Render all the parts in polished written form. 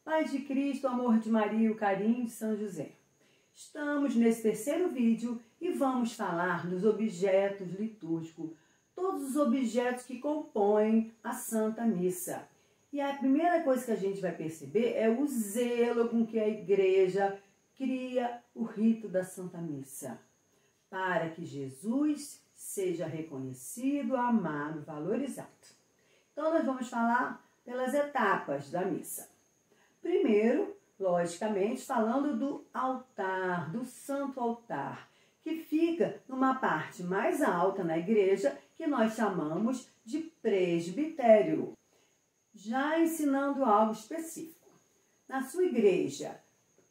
Paz de Cristo, amor de Maria e o carinho de São José. Estamos nesse terceiro vídeo e vamos falar dos objetos litúrgicos, todos os objetos que compõem a Santa Missa. E a primeira coisa que a gente vai perceber é o zelo com que a Igreja cria o rito da Santa Missa, para que Jesus seja reconhecido, amado, valorizado. Então, nós vamos falar pelas etapas da missa. Primeiro, logicamente, falando do altar, do santo altar, que fica numa parte mais alta na igreja, que nós chamamos de presbitério. Já ensinando algo específico. Na sua igreja,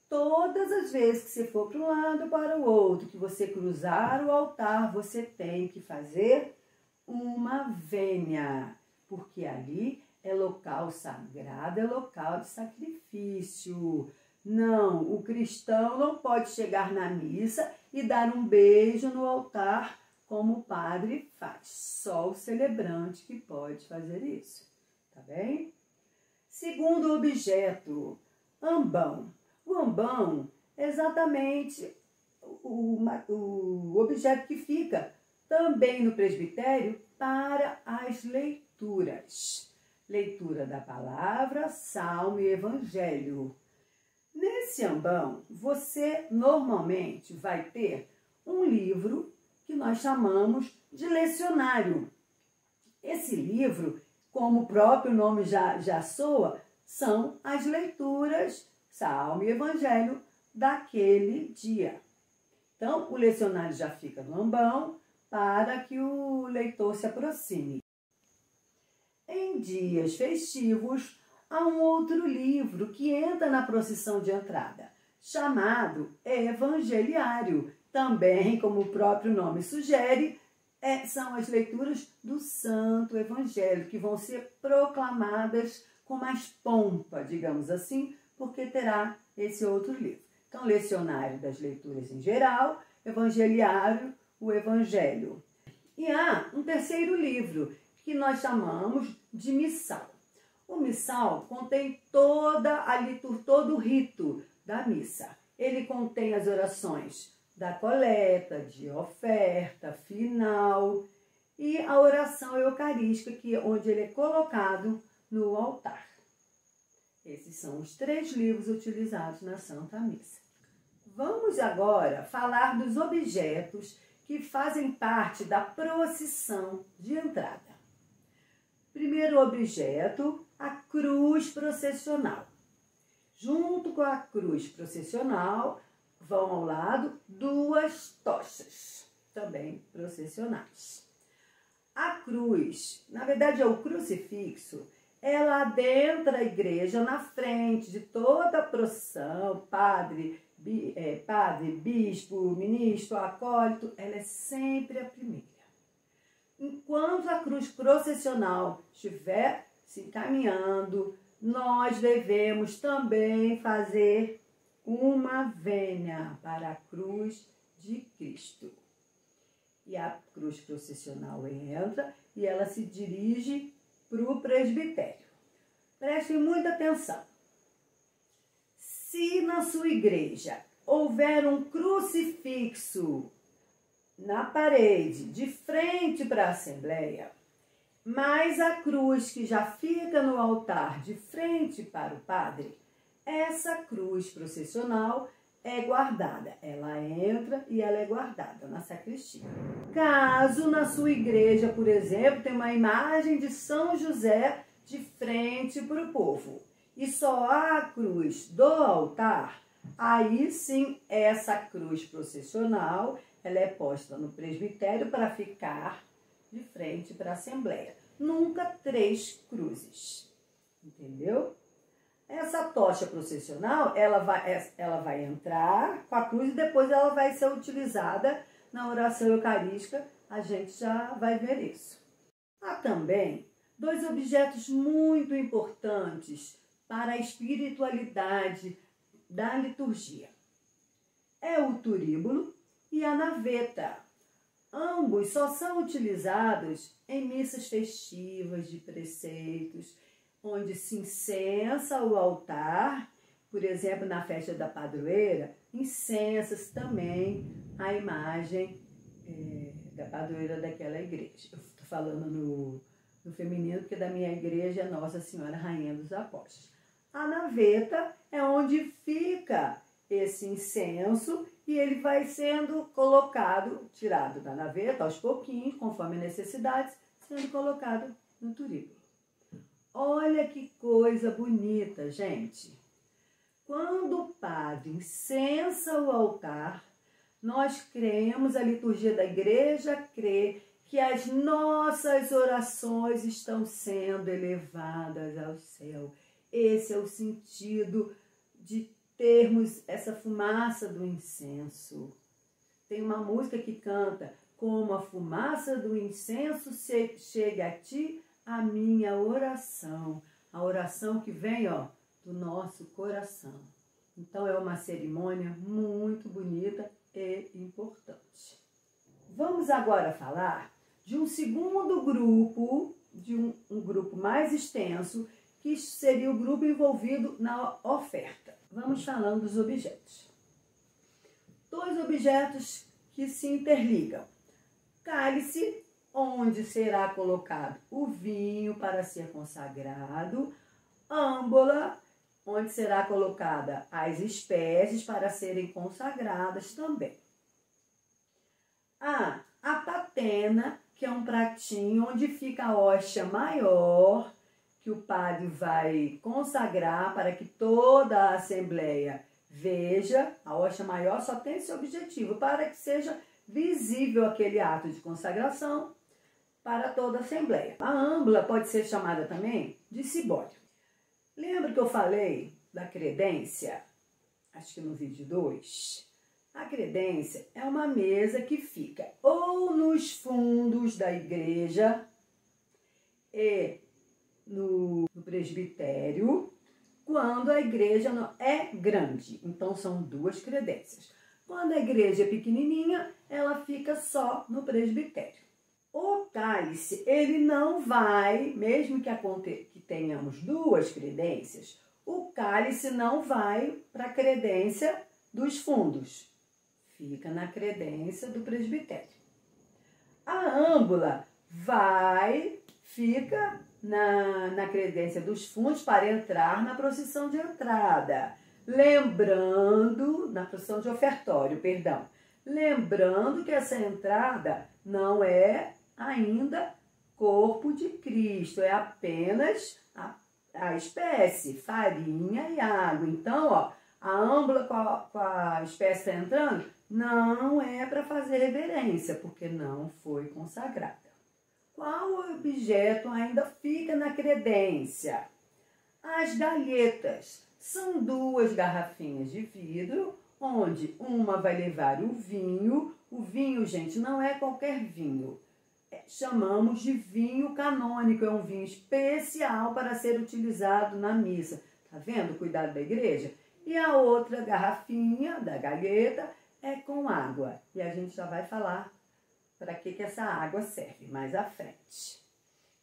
todas as vezes que você for para um lado para o outro, que você cruzar o altar, você tem que fazer uma vênia, porque ali é local sagrado, é local de sacrifício. Não, o cristão não pode chegar na missa e dar um beijo no altar como o padre faz. Só o celebrante que pode fazer isso, tá bem? Segundo objeto, ambão. O ambão é exatamente o objeto que fica também no presbitério para as leituras. Leitura da palavra, salmo e evangelho. Nesse ambão, você normalmente vai ter um livro que nós chamamos de lecionário. Esse livro, como o próprio nome já soa, são as leituras, salmo e evangelho daquele dia. Então, o lecionário já fica no ambão para que o leitor se aproxime. Em dias festivos, há um outro livro que entra na procissão de entrada, chamado Evangeliário. Também, como o próprio nome sugere, são as leituras do Santo Evangelho, que vão ser proclamadas com mais pompa, digamos assim, porque terá esse outro livro. Então, lecionário das leituras em geral, evangeliário, o Evangelho. E há um terceiro livro, que nós chamamos de missal. O missal contém todo o rito da missa. Ele contém as orações da coleta, de oferta, final e a oração eucarística, onde ele é colocado no altar. Esses são os 3 livros utilizados na Santa Missa. Vamos agora falar dos objetos que fazem parte da procissão de entrada. Primeiro objeto, a cruz processional. Junto com a cruz processional, vão ao lado 2 tochas, também processionais. A cruz, na verdade é o crucifixo, ela adentra a igreja na frente de toda a procissão, padre, bispo, ministro, acólito, ela é sempre a primeira. Enquanto a cruz processional estiver se encaminhando, nós devemos também fazer uma vênia para a cruz de Cristo. E a cruz processional entra e ela se dirige para o presbitério. Prestem muita atenção. Se na sua igreja houver um crucifixo na parede, de frente para a Assembleia, mas a cruz que já fica no altar de frente para o padre, essa cruz processional é guardada. Ela entra e ela é guardada na sacristia. Caso na sua igreja, por exemplo, tenha uma imagem de São José de frente para o povo e só há a cruz do altar, aí sim essa cruz processional ela é posta no presbitério para ficar de frente para a Assembleia. Nunca 3 cruzes, entendeu? Essa tocha processional, ela vai entrar com a cruz e depois ela vai ser utilizada na oração eucarística. A gente já vai ver isso. Há também 2 objetos muito importantes para a espiritualidade da liturgia. É o turíbulo e a naveta. Ambos só são utilizados em missas festivas de preceitos, onde se incensa o altar. Por exemplo, na festa da padroeira, incensa-se também a imagem da padroeira daquela igreja. Eu estou falando no feminino, porque da minha igreja é Nossa Senhora Rainha dos Apóstolos. A naveta é onde fica esse incenso e ele vai sendo colocado, tirado da naveta aos pouquinhos, conforme as necessidades, sendo colocado no turíbulo. Olha que coisa bonita, gente! Quando o padre incensa o altar, nós cremos, a liturgia da igreja crê que as nossas orações estão sendo elevadas ao céu. Esse é o sentido de termos essa fumaça do incenso. Tem uma música que canta: como a fumaça do incenso chega a ti, a minha oração. A oração que vem, do nosso coração. Então é uma cerimônia muito bonita e importante. Vamos agora falar de um segundo grupo, de um grupo mais extenso, que seria o grupo envolvido na oferta. Vamos falando dos objetos. 2 objetos que se interligam. Cálice, onde será colocado o vinho para ser consagrado. Âmbola, onde será colocada as espécies para serem consagradas também. A patena, que é um pratinho onde fica a hóstia maior, que o padre vai consagrar para que toda a assembleia veja. A hóstia maior só tem esse objetivo, para que seja visível aquele ato de consagração para toda a assembleia. A âmbula pode ser chamada também de cibório. Lembra que eu falei da credência? Acho que no vídeo 2. A credência é uma mesa que fica ou nos fundos da igreja e no presbitério, quando a igreja não é grande. Então, são 2 credências. Quando a igreja é pequenininha, ela fica só no presbitério. O cálice, ele não vai, mesmo que tenhamos 2 credências, o cálice não vai para a credência dos fundos. Fica na credência do presbitério. A âmbula fica na credência dos fundos para entrar na procissão de entrada. Na procissão de ofertório, perdão. Lembrando que essa entrada não é ainda corpo de Cristo, é apenas a espécie, farinha e água. Então, a âmbula com a espécie está entrando, não é para fazer reverência, porque não foi consagrada. Qual objeto ainda fica na credência? As galhetas. São 2 garrafinhas de vidro, onde uma vai levar o vinho. O vinho, gente, não é qualquer vinho. Chamamos de vinho canônico, é um vinho especial para ser utilizado na missa. Tá vendo o cuidado da igreja? E a outra garrafinha da galheta é com água. E a gente já vai falar para que essa água serve mais à frente.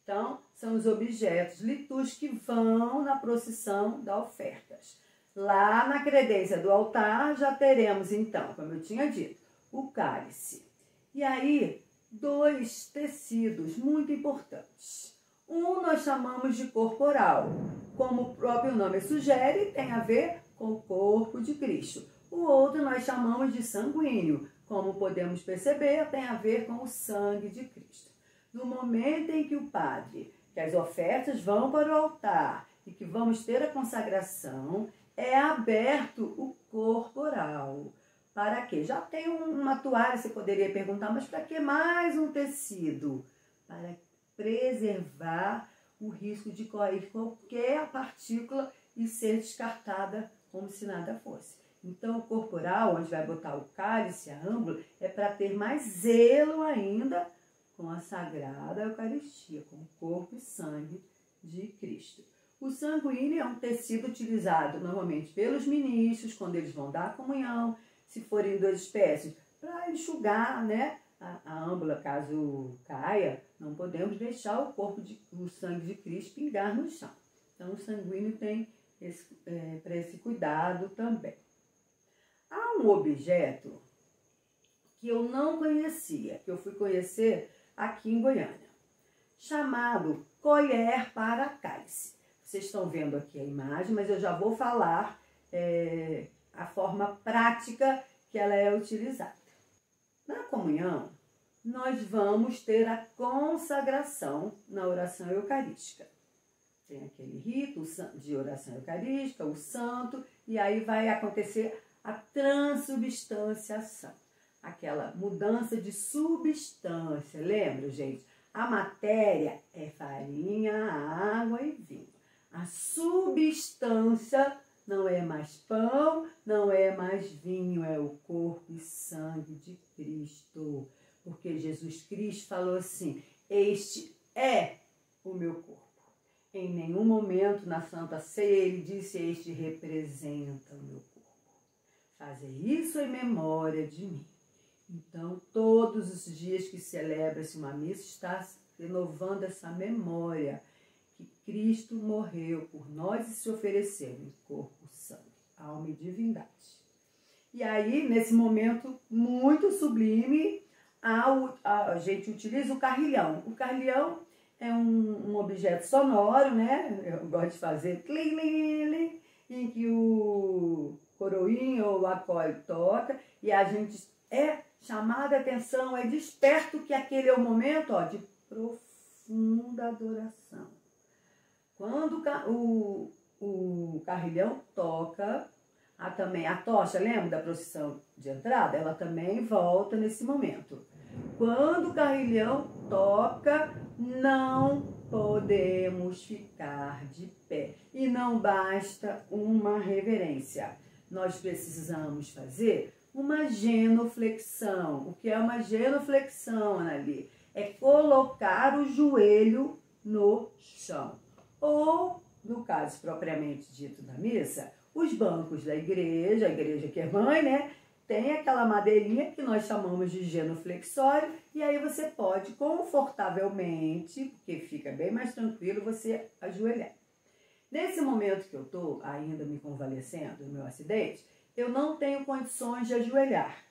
Então, são os objetos litúrgicos que vão na procissão das ofertas. Lá na credência do altar já teremos, então, como eu tinha dito, o cálice. E aí, 2 tecidos muito importantes. Um nós chamamos de corporal. Como o próprio nome sugere, tem a ver com o corpo de Cristo. O outro nós chamamos de sanguíneo. Como podemos perceber, tem a ver com o sangue de Cristo. No momento em que que as ofertas vão para o altar e que vamos ter a consagração, é aberto o corporal. Para quê? Já tem uma toalha, você poderia perguntar, mas para que mais um tecido? Para preservar o risco de correr qualquer partícula e ser descartada como se nada fosse. Então, o corporal, onde vai botar o cálice, a âmbula, é para ter mais zelo ainda com a Sagrada Eucaristia, com o corpo e sangue de Cristo. O sanguíneo é um tecido utilizado normalmente pelos ministros, quando eles vão dar a comunhão, se forem 2 espécies, para enxugar, a âmbula, caso caia, não podemos deixar o sangue de Cristo pingar no chão. Então, o sanguíneo tem para esse cuidado também. Há um objeto que eu não conhecia, que eu fui conhecer aqui em Goiânia, chamado colher para cálice. Vocês estão vendo aqui a imagem, mas eu já vou falar a forma prática que ela é utilizada. Na comunhão, nós vamos ter a consagração na oração eucarística. Tem aquele rito de oração eucarística, o santo, e aí vai acontecer a transubstanciação, aquela mudança de substância. Lembra, gente? A matéria é farinha, água e vinho. A substância não é mais pão, não é mais vinho, é o corpo e sangue de Cristo. Porque Jesus Cristo falou assim: este é o meu corpo. Em nenhum momento na Santa Ceia ele disse: este representa o meu corpo. Fazer isso em memória de mim. Então, todos os dias que celebra-se uma missa, está renovando essa memória que Cristo morreu por nós e se ofereceu em corpo, sangue, alma e divindade. E aí, nesse momento muito sublime, a gente utiliza o carrilhão. O carrilhão é um objeto sonoro, né? Eu gosto de fazer tling, em que o coroinha ou o acólito toca e a gente é chamada a atenção, é desperto que aquele é o momento de profunda adoração. Quando o carrilhão toca, também a tocha, lembra da procissão de entrada? Ela também volta nesse momento. Quando o carrilhão toca, não podemos ficar de pé. E não basta uma reverência. Nós precisamos fazer uma genuflexão. O que é uma genuflexão, Anali? É colocar o joelho no chão. Ou, no caso propriamente dito da missa, os bancos da igreja, a igreja que é mãe, né? Tem aquela madeirinha que nós chamamos de genuflexório, e aí você pode confortavelmente, porque fica bem mais tranquilo, você ajoelhar. Nesse momento que eu estou ainda me convalescendo do meu acidente, eu não tenho condições de ajoelhar,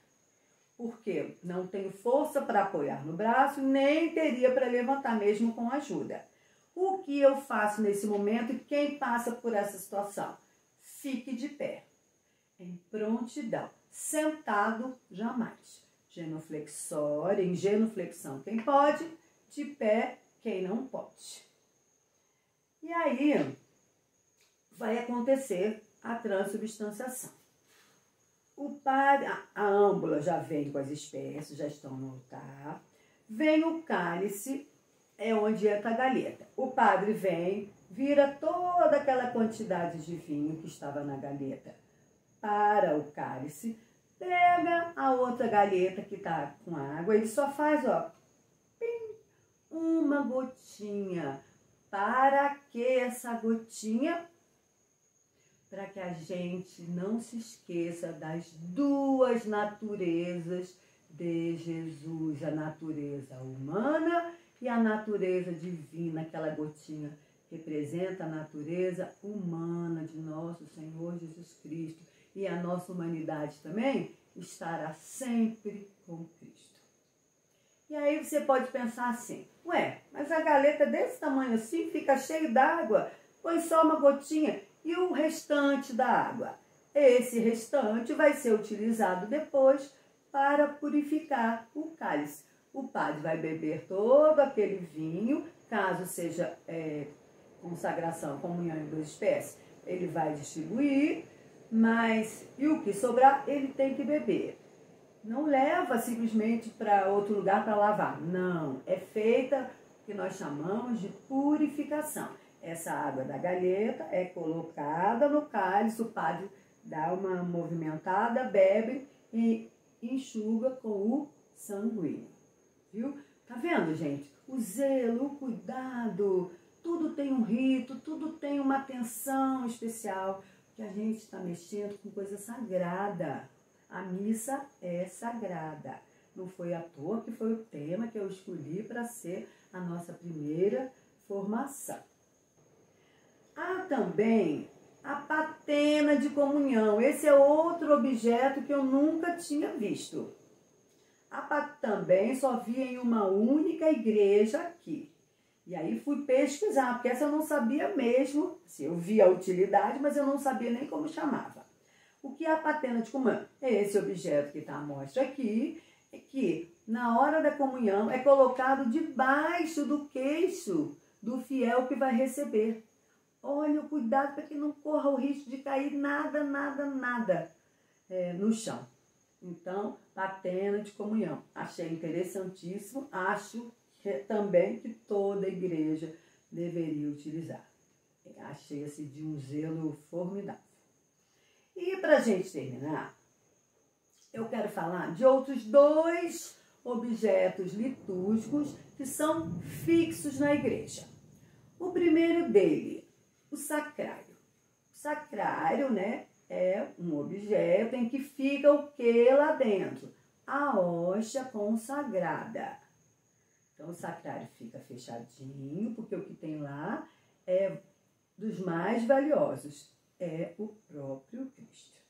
porque não tenho força para apoiar no braço, nem teria para levantar mesmo com ajuda. O que eu faço nesse momento e quem passa por essa situação? Fique de pé, em prontidão, sentado jamais. Genuflexório, em genuflexão quem pode, de pé quem não pode. E aí vai acontecer a transubstanciação. O padre, a âmbula já vem com as espécies, já estão no altar. Vem o cálice, é onde entra a galeta. O padre vem, vira toda aquela quantidade de vinho que estava na galeta para o cálice, pega a outra galeta que está com água, ele só faz, pim, uma gotinha. Para que essa gotinha? Para que a gente não se esqueça das duas naturezas de Jesus, a natureza humana e a natureza divina. Aquela gotinha representa a natureza humana de nosso Senhor Jesus Cristo, e a nossa humanidade também estará sempre com Cristo. E aí você pode pensar assim: ué, mas a galeta desse tamanho assim fica cheia d'água, põe só uma gotinha. E o restante da água? Esse restante vai ser utilizado depois para purificar o cálice. O padre vai beber todo aquele vinho, caso seja consagração, comunhão em duas espécies, ele vai distribuir, e o que sobrar ele tem que beber. Não leva simplesmente para outro lugar para lavar. Não, é feita o que nós chamamos de purificação. Essa água da galeta é colocada no cálice, o padre dá uma movimentada, bebe e enxuga com o sanguíneo. Viu? Tá vendo, gente? O zelo, o cuidado, tudo tem um rito, tudo tem uma atenção especial, que a gente está mexendo com coisa sagrada. A missa é sagrada. Não foi à toa que foi o tema que eu escolhi para ser a nossa primeira formação. Há também a patena de comunhão. Esse é outro objeto que eu nunca tinha visto. Também só vi em uma única igreja aqui. E aí fui pesquisar, porque essa eu não sabia mesmo. Assim, eu vi a utilidade, mas eu não sabia nem como chamava. O que é a patena de comunhão? É esse objeto que está à mostra aqui, que na hora da comunhão é colocado debaixo do queixo do fiel que vai receber. Olha o cuidado para que não corra o risco de cair nada no chão. Então, patena de comunhão. Achei interessantíssimo. Acho também que toda igreja deveria utilizar. Achei esse de um zelo formidável. E para a gente terminar, eu quero falar de outros 2 objetos litúrgicos que são fixos na igreja. O primeiro dele, o sacrário. O sacrário, né, é um objeto em que fica o que lá dentro? A hóstia consagrada. Então, o sacrário fica fechadinho, porque o que tem lá é dos mais valiosos, é o próprio Cristo.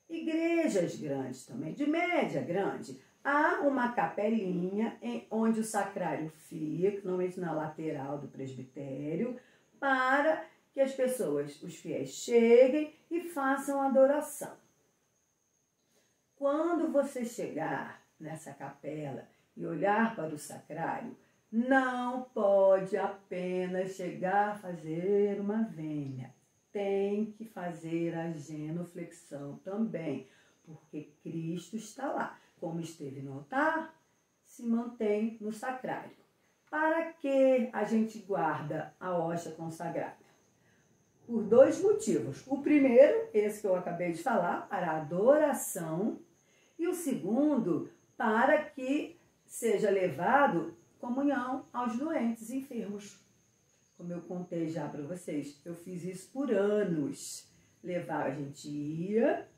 Igrejas grandes também, de média grande, há uma capelinha onde o sacrário fica, normalmente na lateral do presbitério, para que as pessoas, os fiéis, cheguem e façam adoração. Quando você chegar nessa capela e olhar para o sacrário, não pode apenas chegar a fazer uma vênia. Tem que fazer a genuflexão também, porque Cristo está lá. Como esteve no altar, se mantém no sacrário. Para que a gente guarda a hóstia consagrada? Por 2 motivos. O primeiro, esse que eu acabei de falar, para a adoração. E o segundo, para que seja levado comunhão aos doentes e enfermos. Como eu contei já para vocês, eu fiz isso por anos. A gente ia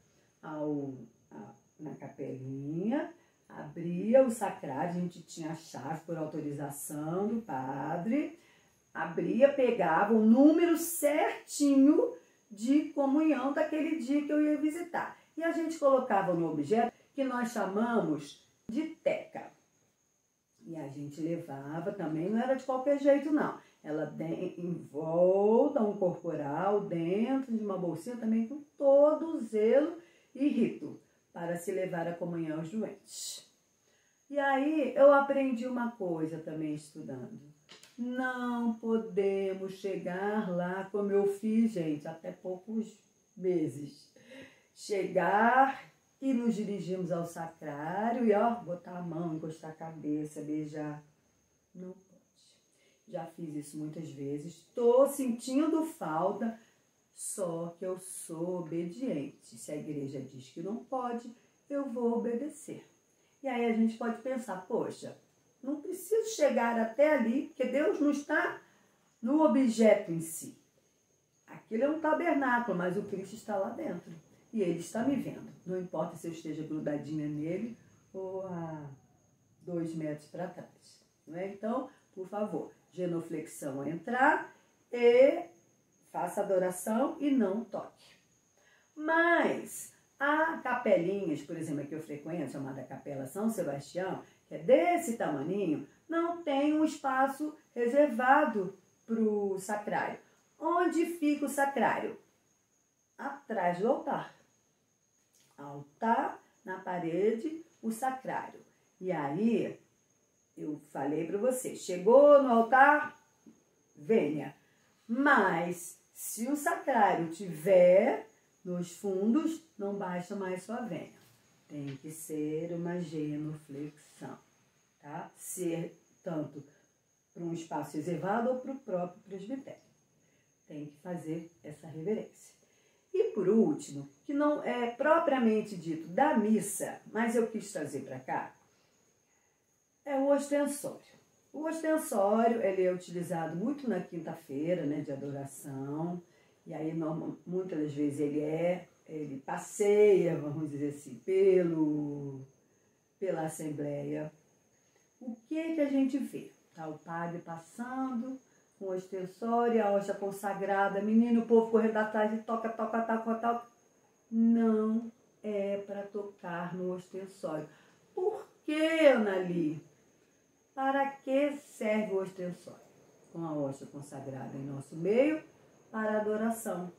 na capelinha, abria o sacrário, a gente tinha a chave por autorização do padre, abria, pegava o número certinho de comunhão daquele dia que eu ia visitar. E a gente colocava no objeto que nós chamamos de teca. E a gente levava também, não era de qualquer jeito não. Ela envolta um corporal dentro de uma bolsinha também com todo o zelo e rito para se levar a comunhão aos doentes. E aí eu aprendi uma coisa também estudando. Não podemos chegar lá como eu fiz, gente, até poucos meses. Chegar e nos dirigimos ao sacrário e botar a mão, encostar a cabeça, beijar. Não pode. Já fiz isso muitas vezes. Estou sentindo falta, só que eu sou obediente. Se a igreja diz que não pode, eu vou obedecer. E aí a gente pode pensar, poxa, não preciso chegar até ali, porque Deus não está no objeto em si. Aquilo é um tabernáculo, mas o Cristo está lá dentro. E Ele está me vendo. Não importa se eu esteja grudadinha nele ou a 2 metros para trás. Não é? Então, por favor, genuflexão entrar e faça adoração e não toque. Mas há capelinhas, por exemplo, que eu frequento, chamada Capela São Sebastião, que é desse tamaninho, não tem um espaço reservado para o sacrário. Onde fica o sacrário? Atrás do altar. Altar, na parede, o sacrário. E aí, eu falei para você, chegou no altar, venha. Mas, se o sacrário tiver nos fundos, não basta mais só venha. Tem que ser uma genuflexão, tá? Ser tanto para um espaço reservado ou para o próprio presbitério. Tem que fazer essa reverência. E por último, que não é propriamente dito da missa, mas eu quis trazer para cá, é o ostensório. O ostensório, ele é utilizado muito na quinta-feira, né, de adoração, e aí muitas das vezes ele passeia, vamos dizer assim, pela Assembleia. O que a gente vê? Tá o padre passando com o ostensório, a hóstia consagrada, menino, o povo correndo atrás e toca. Não é para tocar no ostensório. Por que, Anali? Para que serve o ostensório? Com a hóstia consagrada em nosso meio, para adoração.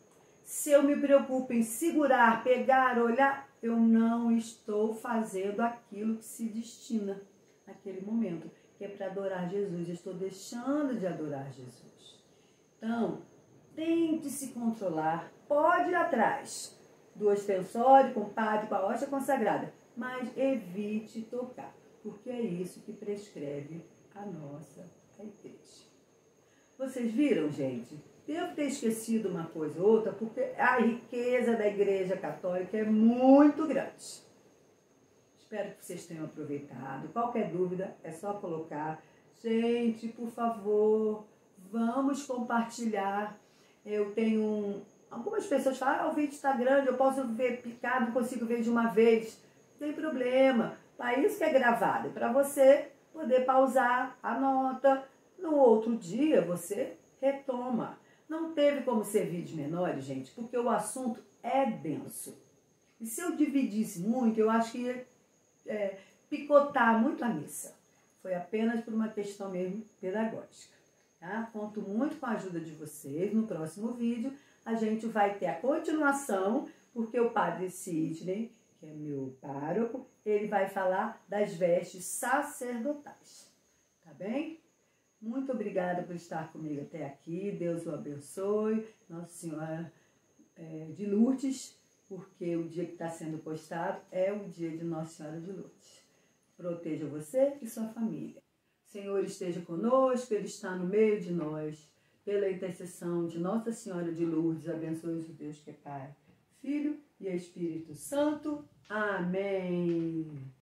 Se eu me preocupo em segurar, pegar, olhar, eu não estou fazendo aquilo que se destina naquele momento, que é para adorar Jesus. Eu estou deixando de adorar Jesus. Então, tente se controlar. Pode ir atrás do ostensório, com o padre, com a hóstia consagrada, mas evite tocar, porque é isso que prescreve a nossa igreja. Vocês viram, gente? Devo ter esquecido uma coisa ou outra, porque a riqueza da Igreja Católica é muito grande. Espero que vocês tenham aproveitado. Qualquer dúvida é só colocar. Gente, por favor, vamos compartilhar. Eu tenho algumas pessoas que falam, o vídeo está grande, eu posso ver picado, não consigo ver de uma vez. Não tem problema. Para isso que é gravado, para você poder pausar, anota. No outro dia você retoma. Não teve como ser vídeos menores, gente, porque o assunto é denso. E se eu dividisse muito, eu acho que ia picotar muito a missa. Foi apenas por uma questão mesmo pedagógica. Tá? Conto muito com a ajuda de vocês. No próximo vídeo a gente vai ter a continuação, porque o padre Sidney, que é meu pároco, ele vai falar das vestes sacerdotais. Tá bem? Muito obrigada por estar comigo até aqui. Deus o abençoe. Nossa Senhora de Lourdes, porque o dia que está sendo postado é o dia de Nossa Senhora de Lourdes. Proteja você e sua família. O Senhor esteja conosco, Ele está no meio de nós. Pela intercessão de Nossa Senhora de Lourdes, abençoe-os o Deus que é Pai, Filho e Espírito Santo. Amém.